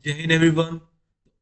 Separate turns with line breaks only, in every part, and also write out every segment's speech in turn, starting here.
जय हिंद एवरीवन।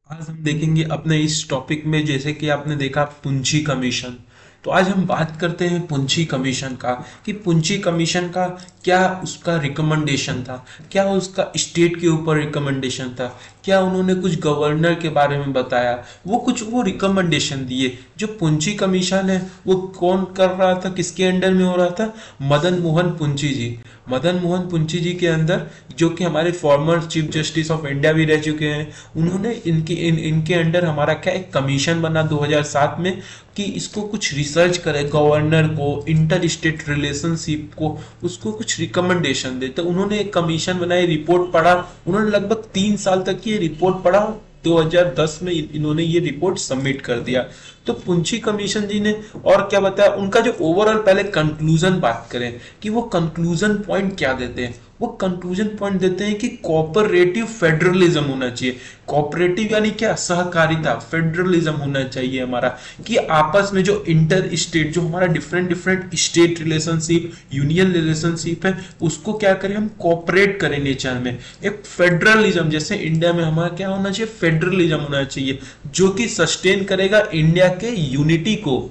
आज हम देखेंगे अपने इस टॉपिक में, जैसे कि आपने देखा पुंछी कमीशन। तो आज हम बात करते हैं पुंछी कमीशन का कि पुंछी कमीशन का क्या उसका रिकमेंडेशन था, क्या उसका स्टेट के ऊपर रिकमेंडेशन था, क्या उन्होंने कुछ गवर्नर के बारे में बताया, वो रिकमेंडेशन दिए। जो पुंछी कमीशन है वो कौन कर रहा था, किसके अंडर में हो रहा था? मदन मोहन पुंछी जी। मदन मोहन पुंछी जी के अंदर, जो कि हमारे former chief justice of India भी रह चुके हैं, उन्होंने इनके अंडर हमारा क्या एक कमीशन बना 2007 में कि इसको कुछ रिसर्च करे, गवर्नर को, इंटर स्टेट रिलेशनशिप को, उसको कुछ रिकमेंडेशन दे। तो उन्होंने एक कमीशन बनाई, रिपोर्ट पढ़ा। उन्होंने लगभग 3 साल तक ये रिपोर्ट पढ़ा। 2010 में इन्होंने ये रिपोर्ट सबमिट कर दिया। तो पुंछी कमीशन जी ने और क्या बताया, उनका जो ओवरऑल, पहले कंक्लूजन बात करें कि वो कंक्लूजन पॉइंट क्या देते हैं। वो कंक्लूजन पॉइंट देते हैं कि कोऑपरेटिव फेडरलिज्म होना चाहिए। कोऑपरेटिव यानी क्या? सहकारिता, फेडरलिज्म होना चाहिए हमारा, कि आपस में जो इंटर स्टेट, जो हमारा different different state relationship, union relationship है, उसको क्या करें, हम कोऑपरेट करें नेचर में। एक फेडरलिज्म, जैसे इंडिया में हमारा क्या होना चाहिए, फेडरलिज्म होना चाहिए, जो कि सस्टेन करेगा इंडिया के यूनिटी को,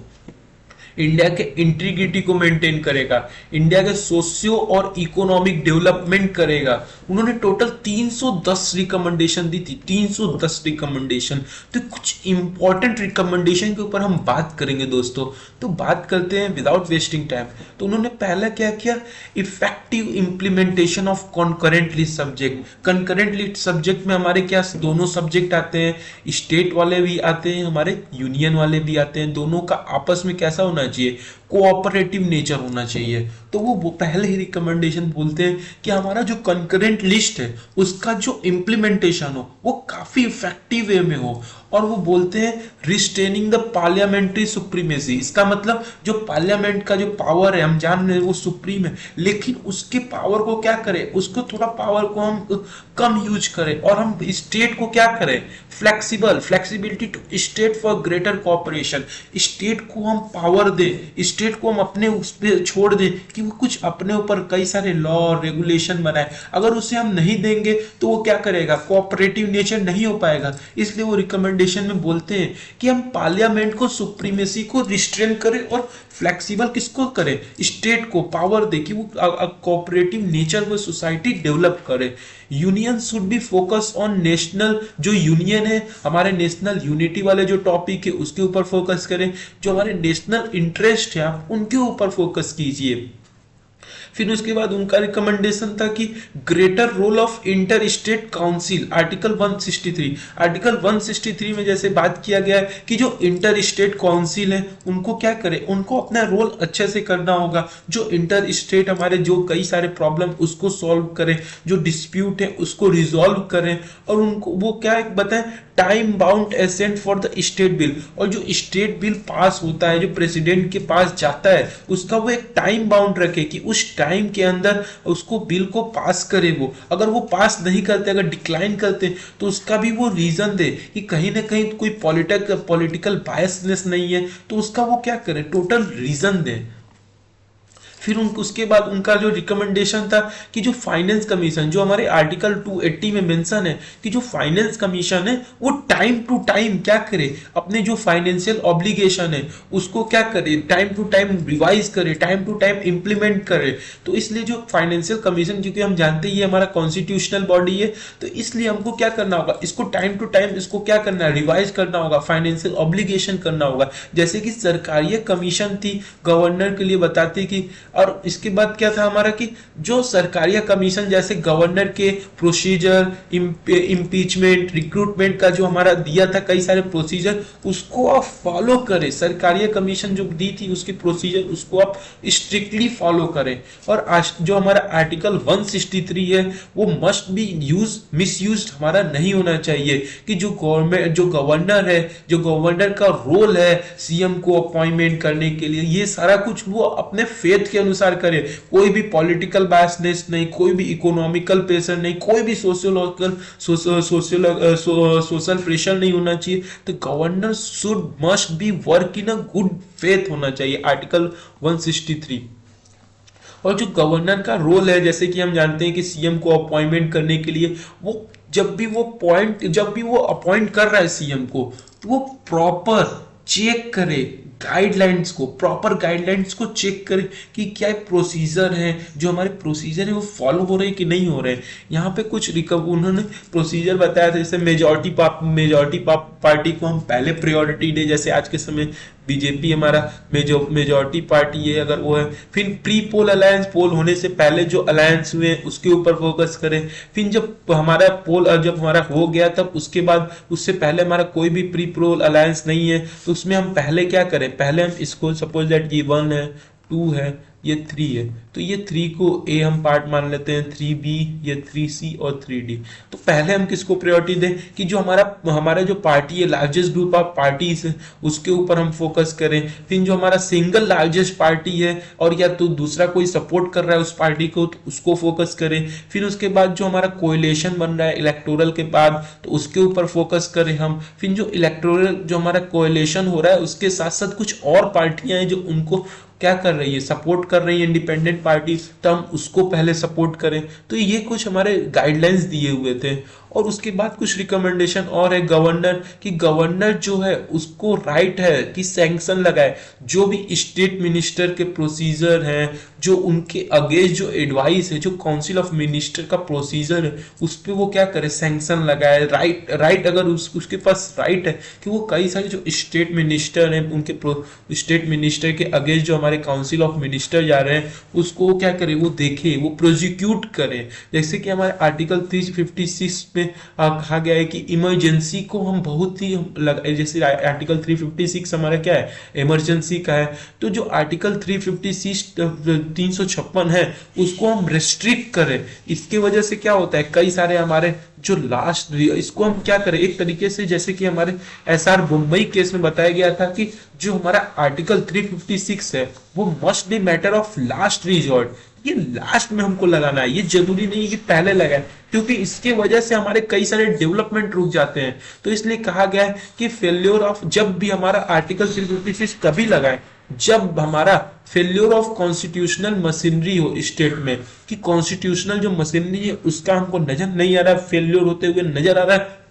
इंडिया के इंटीग्रिटी को मेंटेन करेगा, इंडिया के सोशियो और इकोनॉमिक डेवलपमेंट करेगा। उन्होंने टोटल 310 रिकमेंडेशन दी थी, 310 रिकमेंडेशन। तो कुछ इंपॉर्टेंट रिकमेंडेशन के ऊपर हम बात करेंगे दोस्तों। तो बात करते हैं विदाउट वेस्टिंग टाइम। तो उन्होंने पहला क्या किया, effective implementation of concurrently subject. Concurrently subject में हमारे क्या दोनों सब्जेक्ट आते हैं, स्टेट वाले भी आते हैं, हमारे यूनियन वाले भी आते हैं। दोनों का आपस में कैसा होना चाहिए, कोऑपरेटिव नेचर होना चाहिए। तो वो पहले ही रिकमेंडेशन बोलते हैं कि हमारा जो कंकरेंट लिस्ट है उसका जो इम्प्लीमेंटेशन हो वो काफी इफेक्टिव वे में हो। और वो बोलते हैं रिस्टेनिंग द पार्लियामेंट्री सुप्रीमेसी। इसका मतलब जो पार्लियामेंट का जो पावर है, हम जान रहे हैं वो सुप्रीम है, लेकिन उसके पावर को क्या करें, उसको थोड़ा पावर को हम कम यूज करें, और हम स्टेट को क्या करें, flexibility to state for greater cooperation. State को हम पावर दें, स्टेट को हम अपने उस पर छोड़ दें कि वो कुछ अपने ऊपर कई सारे लॉ रेगुलेशन बनाए। अगर उसे हम नहीं देंगे तो वो क्या करेगा, कोऑपरेटिव नेचर नहीं हो पाएगा। इसलिए वो रिकमेंडेशन में बोलते हैं कि हम पार्लियामेंट को, सुप्रीमेसी को रिस्ट्रेन करें, और फ्लेक्सिबल किसको करें, स्टेट को पावर दे कि वो कोऑपरेटिव नेचर वो सोसाइटी डेवलप करे। Union should be focus on national, जो यूनियन है हमारे नेशनल यूनिटी वाले जो टॉपिक है उसके ऊपर फोकस करें। जो हमारे नेशनल इंटरेस्ट है आप उनके ऊपर फोकस कीजिए। फिर उसके बाद उनका रिकमेंडेशन था कि greater role of inter state council, article 163। Article 163 में जैसे बात किया गया है कि जो इंटर स्टेट काउंसिल है उनको क्या करें, उनको अपना रोल अच्छे से करना होगा। जो इंटर स्टेट हमारे जो कई सारे प्रॉब्लम उसको सॉल्व करें, जो डिस्प्यूट है उसको रिजॉल्व करें, और उनको वो क्या बताएं, time bound assent for the state bill. और जो स्टेट बिल पास होता है, जो प्रेसिडेंट के पास जाता है, उसका वो एक टाइम बाउंड रखे कि उस टाइम के अंदर उसको बिल को पास करे। वो अगर वो पास नहीं करते, अगर डिक्लाइन करते, तो उसका भी वो रीजन दे कि कहीं ना कहीं कोई पॉलिटिकल बायसनेस नहीं है, तो उसका वो क्या करे, टोटल रीजन दे। फिर उसके बाद उनका जो रिकमेंडेशन था कि जो फाइनेंस कमीशन, जो हमारे आर्टिकल 280 में मेंशन है कि जो फाइनेंस कमीशन है वो टाइम टू टाइम क्या करे, अपने जो फाइनेंशियल ऑब्लिगेशन है उसको क्या करे, टाइम टू टाइम रिवाइज करे, टाइम टू टाइम इंप्लीमेंट करे। तो इसलिए जो फाइनेंशियल कमीशन, क्योंकि हम जानते ही हमारा कॉन्स्टिट्यूशनल बॉडी है, तो इसलिए हमको क्या करना होगा, इसको टाइम टू टाइम इसको क्या करना है, रिवाइज करना होगा, फाइनेंशियल ऑब्लिगेशन करना होगा। जैसे कि सरकारी कमीशन थी, गवर्नर के लिए बताती कि, और इसके बाद क्या था हमारा कि जो सरकारी कमीशन, जैसे गवर्नर के प्रोसीजर, इम्पीचमेंट, रिक्रूटमेंट का जो हमारा दिया था कई सारे प्रोसीजर, उसको आप फॉलो करें। सरकारी कमीशन जो दी थी उसके प्रोसीजर उसको आप स्ट्रिक्टली फॉलो करें। और जो हमारा आर्टिकल 163 है वो मस्ट बी मिस यूज हमारा नहीं होना चाहिए, कि जो गवर्नर है, जो गवर्नर का रोल है सीएम को अपॉइंटमेंट करने के लिए, ये सारा कुछ वो अपने फेथ के अनुसार करे। कोई भी पॉलिटिकल बायसनेस नहीं, कोई भी इकोनॉमिकल प्रेशर नहीं, कोई भी सोशल प्रेशर नहीं होना चाहिए। तो governor should must be work in a good faith होना चाहिए, आर्टिकल 163। और जो गवर्नर का रोल है, जैसे कि हम जानते हैं कि सीएम को अपॉइंटमेंट करने के लिए वो जब भी वो अपॉइंट कर रहा है सीएम को, तो वो प्रॉपर चेक करे प्रॉपर गाइडलाइंस को चेक करे कि क्या प्रोसीजर है, जो हमारे प्रोसीजर है वो फॉलो हो रहे हैं कि नहीं हो रहे हैं। यहाँ पे कुछ उन्होंने प्रोसीजर बताया था, जैसे मेजॉरिटी पार्टी को हम पहले प्रायोरिटी दे, जैसे आज के समय बीजेपी हमारा मेजॉरिटी पार्टी है अगर वो है, फिर प्री पोल अलायंस, पोल होने से पहले जो अलायंस हुए उसके ऊपर फोकस करें, फिर जब हमारा हो गया तब उसके बाद उससे पहले हमारा कोई भी प्री पोल अलायंस नहीं है तो उसमें हम पहले क्या करें, पहले हम इसको सपोज दैट ये 1 है, 2 है, ये 3 है, तो ये 3 को ए हम पार्ट मान लेते हैं, 3B, ये 3C और 3D। तो पहले हम किसको प्रायोरिटी दें कि जो हमारा जो पार्टी है, लार्जेस्ट ग्रुप ऑफ पार्टीज है, उसके ऊपर हम फोकस करें। फिर जो हमारा सिंगल लार्जेस्ट पार्टी है और या तो दूसरा कोई सपोर्ट कर रहा है उस पार्टी को, तो उसको फोकस करें। फिर उसके बाद जो हमारा कोएलिशन बन रहा है इलेक्टोरल के बाद, तो उसके ऊपर फोकस करें हम। फिर जो इलेक्टोरल जो हमारा कोएलिशन हो रहा है उसके साथ साथ कुछ और पार्टियां हैं जो उनको क्या कर रही है, सपोर्ट कर रही है इंडिपेंडेंट पार्टी, तो हम उसको पहले सपोर्ट करें। तो ये कुछ हमारे गाइडलाइंस दिए हुए थे। और उसके बाद कुछ रिकमेंडेशन और है गवर्नर, कि गवर्नर जो है उसको राइट है कि सैंक्शन लगाए जो भी स्टेट मिनिस्टर के प्रोसीजर हैं, जो उनके अगेंस्ट जो एडवाइस है, जो काउंसिल ऑफ मिनिस्टर का प्रोसीजर है उस पर वो क्या करे, सैंक्शन लगाए। राइट अगर उसके पास राइट है कि वो कई सारे जो स्टेट मिनिस्टर हैं उनके स्टेट मिनिस्टर के अगेंस्ट जो हमारे काउंसिल ऑफ मिनिस्टर जा रहे हैं उसको क्या करे, वो देखे, वो प्रोसिक्यूट करे। जैसे कि हमारे आर्टिकल 356 में कहा गया है कि इमरजेंसी को हम बहुत ही जैसे आर्टिकल 356 हमारा क्या है, इमरजेंसी का है, तो जो आर्टिकल 356 है उसको हम रेस्ट्रिक्ट करें। इसके वजह से क्या होता है, कई सारे हमारे जो लास्ट, इसको हम क्या करें, एक तरीके से जैसे कि हमारे एसआर मुंबई केस में बताया गया था कि जो हमारा आर्टिकल 356 है वो must be matter of last resort, ये लास्ट में हमको लगाना है, ये जरूरी नहीं है कि पहले लगाए, क्योंकि इसके वजह से हमारे कई सारे डेवलपमेंट रुक जाते हैं। तो इसलिए कहा गया है कि फेल्योर ऑफ, जब भी हमारा आर्टिकल 356 कभी लगाए जब हमारा फेल्योर ऑफ कॉन्स्टिट्यूशनल मशीनरी हो स्टेट में, कि कॉन्स्टिट्यूशनल जो मशीनरी है उसका हमको नजर नहीं आ रहा, फेल्योर होते हुए नजर आ रहा है,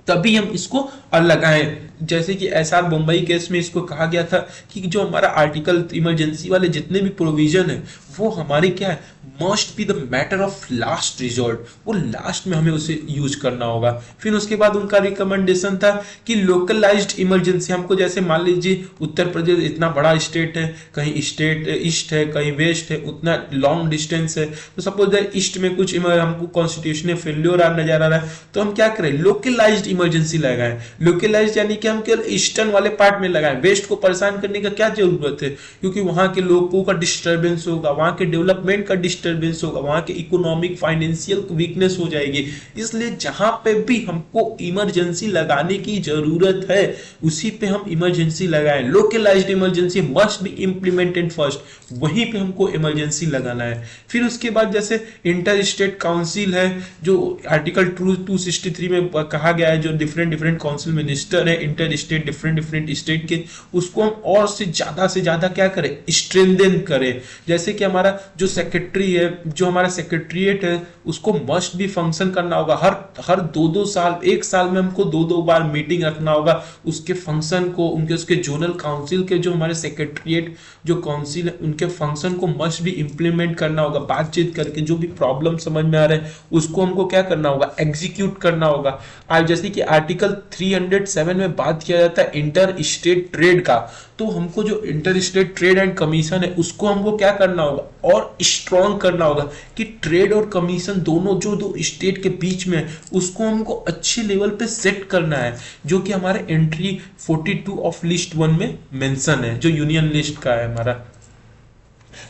तभी हम इसको लगाएं। जैसे कि एसआर मुंबई केस में इसको कहा गया था कि जो हमारा आर्टिकल इमरजेंसी वाले जितने भी प्रोविजन है वो हमारे क्या है, must be the matter of last resort, वो लास्ट में हमें उसे यूज करना होगा। फिर उसके बाद उनका रिकमेंडेशन था कि लोकलाइज्ड इमरजेंसी, हमको जैसे मान लीजिए उत्तर प्रदेश इतना बड़ा स्टेट है, कहीं स्टेट ईस्ट है कहीं वेस्ट है, उतना लॉन्ग डिस्टेंस है, तो सपोज दैट ईस्ट में कुछ हमको कॉन्स्टिट्यूशन फेल्योर नजर आ रहा है, तो हम क्या करें, लोकलाइज्ड इमरजेंसी लगाएं। लोकलाइज्ड यानी कि हम केवल ईस्टर्न वाले पार्ट में लगाएं, वेस्ट को परेशान करने का क्या जरूरत है, क्योंकि वहां के लोगों का डिस्टर्बेंस होगा, वहां के डेवलपमेंट का डिस्टर्बेंस होगा, वहां के इकोनॉमिक फाइनेंशियल वीकनेस हो जाएगी। इसलिए जहां पे भी हमको इमरजेंसी लगाने की जरूरत है उसी पे हम इमरजेंसी लगाएं। Localised emergency must be implemented first, वहीं पे हमको इमरजेंसी लगाना है। फिर उसके बाद जैसे इंटर स्टेट काउंसिल है, जो आर्टिकल 263 में कहा गया है, जो डिफरेंट काउंसिल मिनिस्टर है इंटर स्टेट डिफरेंट स्टेट के, उसको हम और से ज्यादा क्या करें, स्ट्रेंथन करें। जैसे कि हमारा जो सेक्रेटरी है, जो हमारा सेक्रेटरीट है, उसको मस्ट भी फंक्शन करना होगा, हर 2-2 साल, 1 साल में हमको 2-2 बार मीटिंग रखना होगा, उसके फंक्शन को, उसके जोनल काउंसिल के जो हमारे सेक्रेटरीट जो काउंसिल है उनके फंक्शन को मस्ट भी इंप्लीमेंट करना होगा, बातचीत करके जो भी प्रॉब्लम समझ में आ रहे हैं उसको हमको क्या करना होगा, एग्जीक्यूट करना होगा। आज जैसे कि आर्टिकल 307 में बात किया जाता है इंटर स्टेट ट्रेड का, तो हमको जो inter state trade and commission है उसको हमको क्या करना होगा और स्ट्रॉन्ग करना होगा, कि ट्रेड और कमीशन दोनों जो दो स्टेट के बीच में उसको हमको अच्छे लेवल पे सेट करना है, जो कि हमारे एंट्री 42 ऑफ लिस्ट 1 में मेंशन है, जो यूनियन लिस्ट का है हमारा।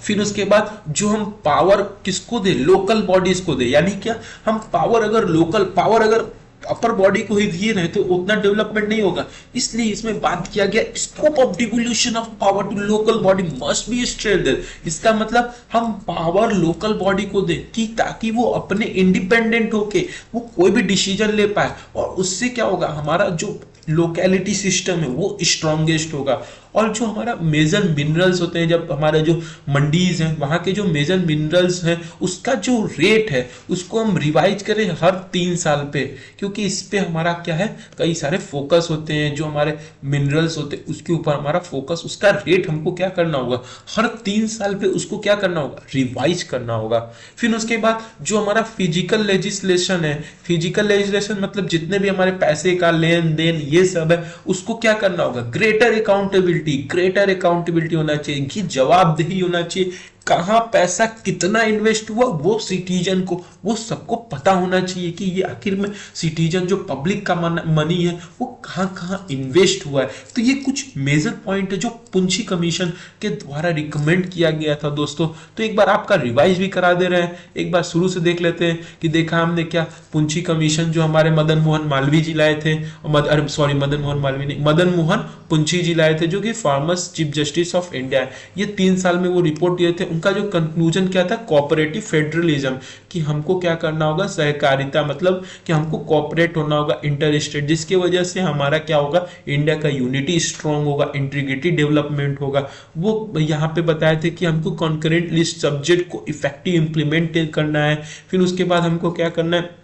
फिर उसके बाद जो हम पावर किसको दे, लोकल बॉडीज को दे, यानी क्या, हम पावर अगर अपर बॉडी को ही दिए रहे तो उतना डेवलपमेंट नहीं होगा। इसलिए इसमें बात किया गया scope of devolution of power to local body must be strengthened. इसका मतलब हम पावर लोकल बॉडी को दें कि ताकि वो अपने इंडिपेंडेंट होके वो कोई भी डिसीजन ले पाए, और उससे क्या होगा, हमारा जो लोकेलिटी सिस्टम है वो स्ट्रॉन्गेस्ट होगा। और जो हमारा मेजर मिनरल्स होते हैं, जब हमारे जो मंडीज हैं वहाँ के जो मेजर मिनरल्स हैं उसका जो रेट है उसको हम रिवाइज करें हर 3 साल पे, क्योंकि इस पे हमारा क्या है कई सारे फोकस होते हैं, जो हमारे मिनरल्स होते हैं उसके ऊपर हमारा फोकस, उसका रेट हमको क्या करना होगा हर 3 साल पे उसको क्या करना होगा रिवाइज करना होगा। फिर उसके बाद जो हमारा फिजिकल लेजिस्लेशन है, फिजिकल लेजिस्लेशन मतलब जितने भी हमारे पैसे का लेन देन ये सब है उसको क्या करना होगा ग्रेटर अकाउंटेबिलिटी, ग्रेटर अकाउंटेबिलिटी होना चाहिए कि जवाबदेही होना चाहिए, कहाँ पैसा कितना इन्वेस्ट हुआ वो सिटीजन को वो सबको पता होना चाहिए कि ये आखिर में सिटीजन जो पब्लिक का मनी है वो कहाँ कहाँ इन्वेस्ट हुआ है। तो ये कुछ मेजर पॉइंट है जो पुंछी कमीशन के द्वारा रिकमेंड किया गया था दोस्तों। तो एक बार आपका रिवाइज भी करा दे रहे हैं, एक बार शुरू से देख लेते हैं कि देखा हमने क्या पुंछी कमीशन जो हमारे मदन मोहन मालवीय जी लाए थे, मदन मोहन मालवीय नहीं, मदन मोहन पुंछी जी लाए थे जो कि farmers chief justice of India है। ये 3 साल में वो रिपोर्ट दिए थे। उनका जो कंक्लूजन क्या था कोऑपरेटिव फेडरलिज्म, कि हमको क्या करना होगा सहकारिता, मतलब कि हमको कोऑपरेट होना होगा इंटर स्टेट, जिसकी वजह से हमारा क्या होगा इंडिया का यूनिटी स्ट्रांग होगा, इंटीग्रिटी डेवलपमेंट होगा। वो यहाँ पे बताए थे कि हमको कॉन्करेंट लिस्ट सब्जेक्ट को इफेक्टिव इंप्लीमेंट करना है। फिर उसके बाद हमको क्या करना है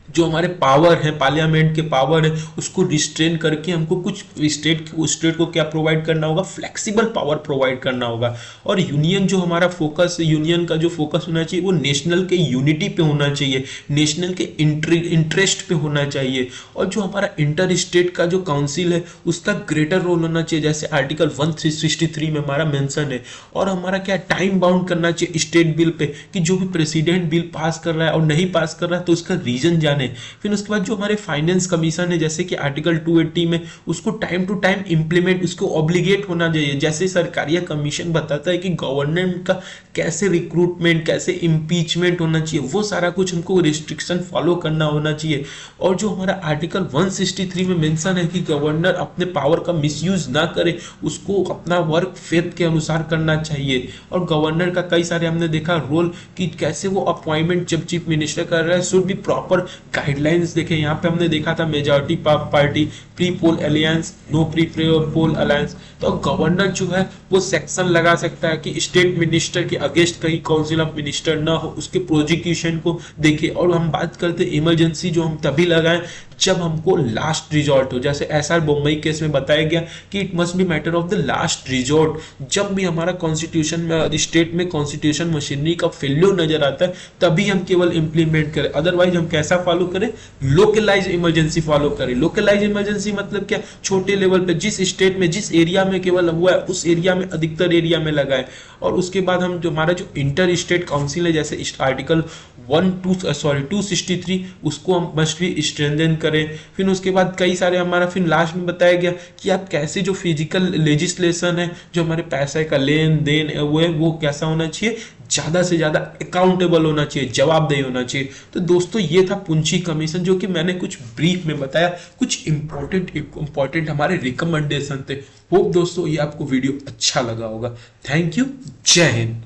जो हमारे पावर है पार्लियामेंट के पावर है उसको रिस्ट्रेन करके हमको कुछ स्टेट को क्या प्रोवाइड करना होगा फ्लेक्सिबल पावर प्रोवाइड करना होगा। और यूनियन जो हमारा फोकस है, यूनियन का जो फोकस होना चाहिए वो नेशनल के यूनिटी पे होना चाहिए, नेशनल के इंटरेस्ट पे होना चाहिए। और जो हमारा इंटर स्टेट का जो काउंसिल है उसका ग्रेटर रोल होना चाहिए, जैसे आर्टिकल 163 में हमारा मेंशन है। और हमारा क्या टाइम बाउंड करना चाहिए स्टेट बिल पे, कि जो भी प्रेसिडेंट बिल पास कर रहा है और नहीं पास कर रहा है तो उसका रीजन जाने। फिर उसके बाद जो हमारे फाइनेंस कमीशन है जैसे कि आर्टिकल 280 में उसको टाइम टू टाइम इंप्लीमेंट, उसको ऑब्लिगेट होना चाहिए। जैसे सरकारिया कमीशन बताता है कि गवर्नमेंट का कैसे रिक्रूटमेंट कैसे इम्पीचमेंट होना चाहिए, वो सारा कुछ हमको रिस्ट्रिक्शन फॉलो करना होना चाहिए। और जो हमारा आर्टिकल 163 में मेंशन है कि गवर्नर अपने पावर का मिसयूज ना करे, उसको अपना वर्क फेथ के अनुसार करना चाहिए। और गवर्नर का कई सारे हमने देखा रोल कि कैसे वो अपॉइंटमेंट जब चीफ मिनिस्टर कर रहा है शुड बी प्रॉपर गाइडलाइंस देखें। यहाँ पे हमने देखा था majority party pre poll alliance, no pre poll alliance. तो गवर्नर जो है वो सेक्शन लगा सकता है कि स्टेट मिनिस्टर के अगेंस्ट कहीं काउंसिल ऑफ मिनिस्टर ना हो, उसके प्रोजिक्यूशन को देखे। और हम बात करते हैं इमरजेंसी जो हम तभी लगाएं जब हमको लास्ट रिजॉर्ट हो, जैसे एसआर बम्बई केस में बताया गया कि it must be matter of the last resort. जब भी हमारा कॉन्स्टिट्यूशन में स्टेट में कॉन्स्टिट्यूशन मशीनरी का फेल्योर नजर आता है तभी हम केवल इंप्लीमेंट करें, अदरवाइज हम कैसा फॉलो करें लोकलाइज इमरजेंसी फॉलो करें। लोकलाइज इमरजेंसी मतलब क्या, छोटे लेवल पे जिस स्टेट में जिस एरिया में केवल हुआ है उस एरिया में अधिकतर एरिया में लगाए। और उसके बाद हम जो हमारा जो इंटर स्टेट काउंसिल है जैसे आर्टिकल 263 उसको हम मस्ट भी स्ट्रेंथन करें। फिर उसके बाद कई सारे हमारा फिर लास्ट में बताया गया कि आप कैसे जो फिजिकल लेजिस्लेशन है जो हमारे पैसे का लेन देन वो है वो कैसा होना चाहिए, ज्यादा से ज्यादा अकाउंटेबल होना चाहिए, जवाबदेही होना चाहिए। तो दोस्तों ये था पुंछी कमीशन जो कि मैंने कुछ ब्रीफ में बताया, कुछ इंपॉर्टेंट हमारे रिकमेंडेशन थे। होप दोस्तों ये आपको वीडियो अच्छा लगा होगा। थैंक यू, जय हिंद।